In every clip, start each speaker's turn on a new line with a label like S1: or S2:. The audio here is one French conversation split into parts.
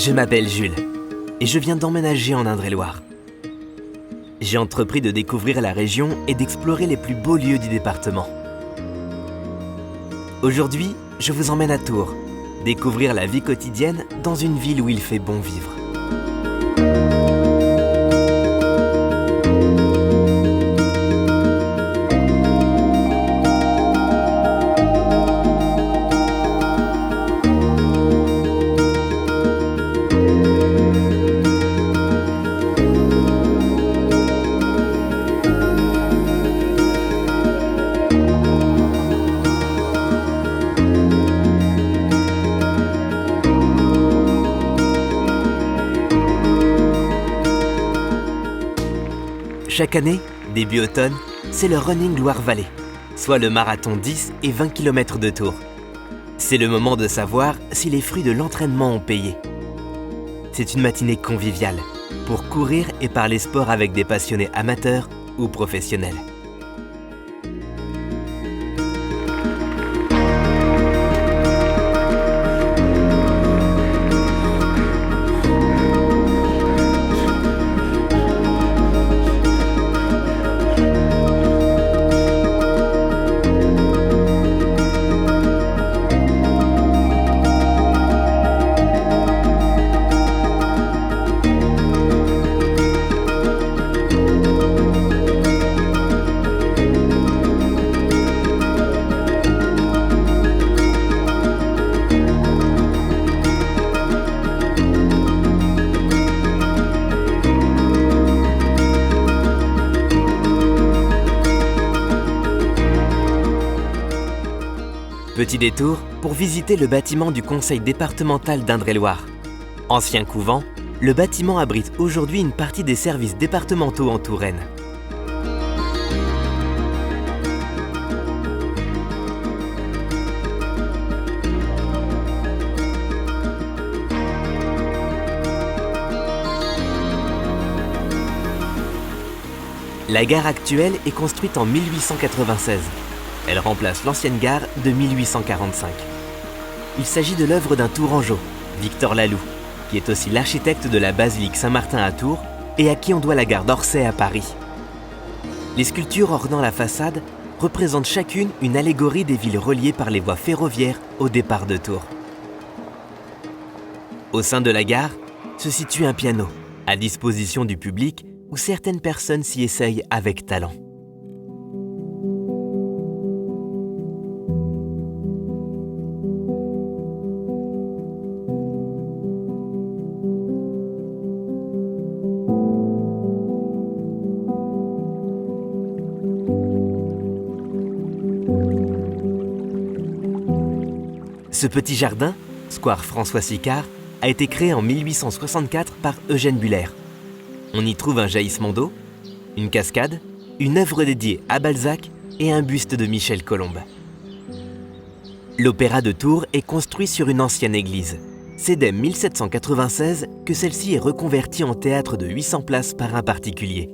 S1: Je m'appelle Jules et je viens d'emménager en Indre-et-Loire. J'ai entrepris de découvrir la région et d'explorer les plus beaux lieux du département. Aujourd'hui, je vous emmène à Tours, découvrir la vie quotidienne dans une ville où il fait bon vivre. Chaque année, début automne, c'est le Running Loire-Vallée, soit le marathon 10 et 20 km de Tours. C'est le moment de savoir si les fruits de l'entraînement ont payé. C'est une matinée conviviale pour courir et parler sport avec des passionnés amateurs ou professionnels. Petit détour pour visiter le bâtiment du conseil départemental d'Indre-et-Loire. Ancien couvent, le bâtiment abrite aujourd'hui une partie des services départementaux en Touraine. La gare actuelle est construite en 1896. Elle remplace l'ancienne gare de 1845. Il s'agit de l'œuvre d'un Tourangeau, Victor Laloux, qui est aussi l'architecte de la basilique Saint-Martin à Tours et à qui on doit la gare d'Orsay à Paris. Les sculptures ornant la façade représentent chacune une allégorie des villes reliées par les voies ferroviaires au départ de Tours. Au sein de la gare se situe un piano, à disposition du public où certaines personnes s'y essayent avec talent. Ce petit jardin, square François Sicard, a été créé en 1864 par Eugène Buller. On y trouve un jaillissement d'eau, une cascade, une œuvre dédiée à Balzac et un buste de Michel Colomb. L'Opéra de Tours est construit sur une ancienne église. C'est dès 1796 que celle-ci est reconvertie en théâtre de 800 places par un particulier.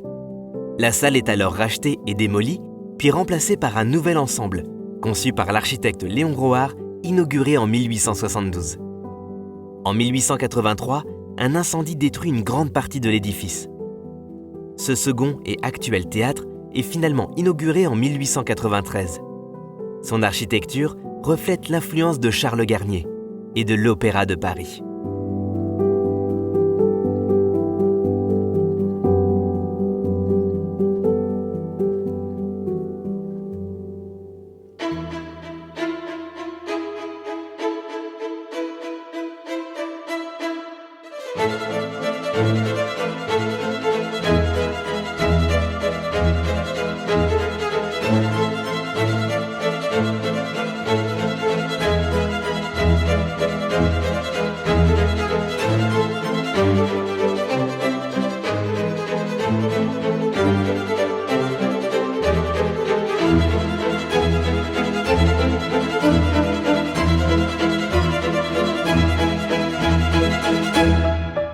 S1: La salle est alors rachetée et démolie, puis remplacée par un nouvel ensemble, conçu par l'architecte Léon Rohart, inauguré en 1872. En 1883, un incendie détruit une grande partie de l'édifice. Ce second et actuel théâtre est finalement inauguré en 1893. Son architecture reflète l'influence de Charles Garnier et de l'Opéra de Paris.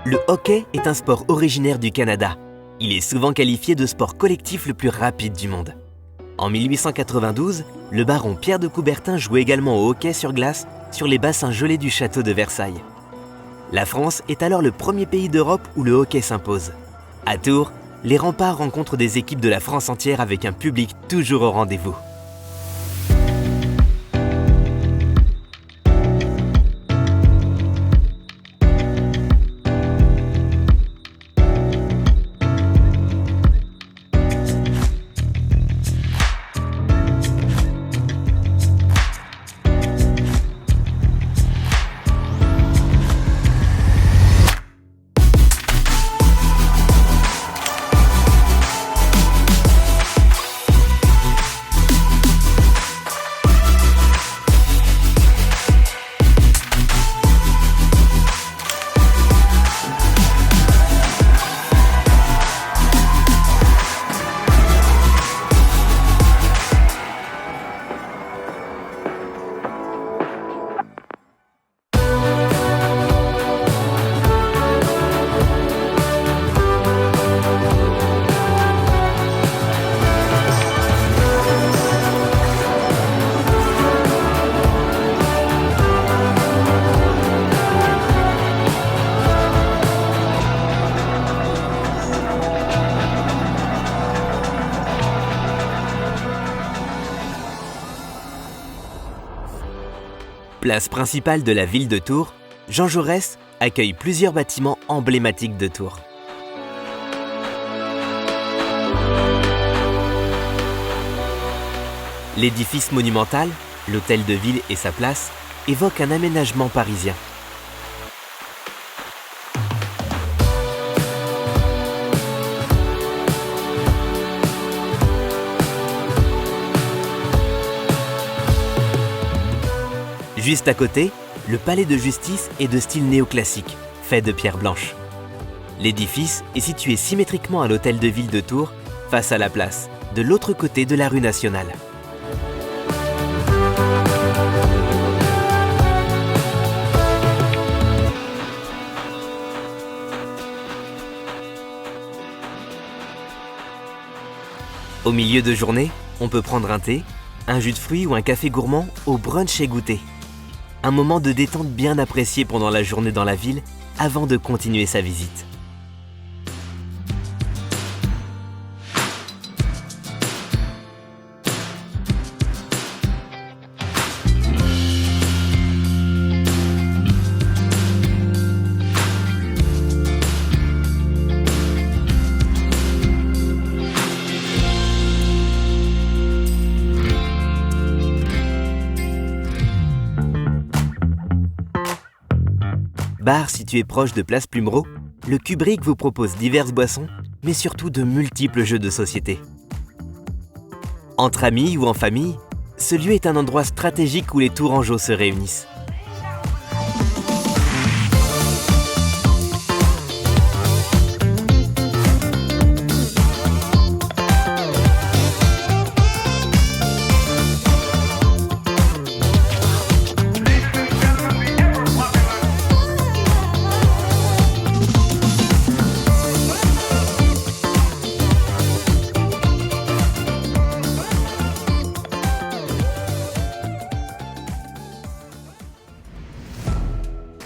S1: Le hockey est un sport originaire du Canada. Il est souvent qualifié de sport collectif le plus rapide du monde. En 1892, le baron Pierre de Coubertin jouait également au hockey sur glace sur les bassins gelés du château de Versailles. La France est alors le premier pays d'Europe où le hockey s'impose. À Tours, les Remparts rencontrent des équipes de la France entière avec un public toujours au rendez-vous. Place principale de la ville de Tours, Jean Jaurès accueille plusieurs bâtiments emblématiques de Tours. L'édifice monumental, l'hôtel de ville et sa place, évoque un aménagement parisien. Juste à côté, le palais de justice est de style néoclassique, fait de pierre blanche. L'édifice est situé symétriquement à l'hôtel de ville de Tours, face à la place, de l'autre côté de la rue nationale. Au milieu de journée, on peut prendre un thé, un jus de fruits ou un café gourmand au brunch et goûter. Un moment de détente bien apprécié pendant la journée dans la ville, avant de continuer sa visite. Bar situé proche de Place Plumereau, le Kubrick vous propose diverses boissons, mais surtout de multiples jeux de société. Entre amis ou en famille, ce lieu est un endroit stratégique où les Tourangeaux se réunissent.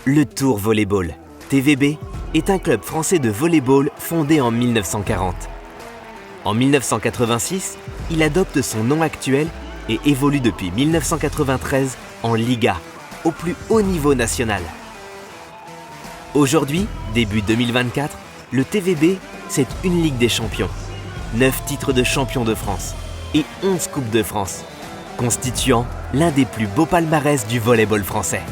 S1: Le Tours Volleyball, TVB, est un club français de volleyball fondé en 1940. En 1986, il adopte son nom actuel et évolue depuis 1993 en Liga, au plus haut niveau national. Aujourd'hui, début 2024, le TVB, c'est une Ligue des Champions, 9 titres de champion de France et 11 Coupes de France, constituant l'un des plus beaux palmarès du volleyball français.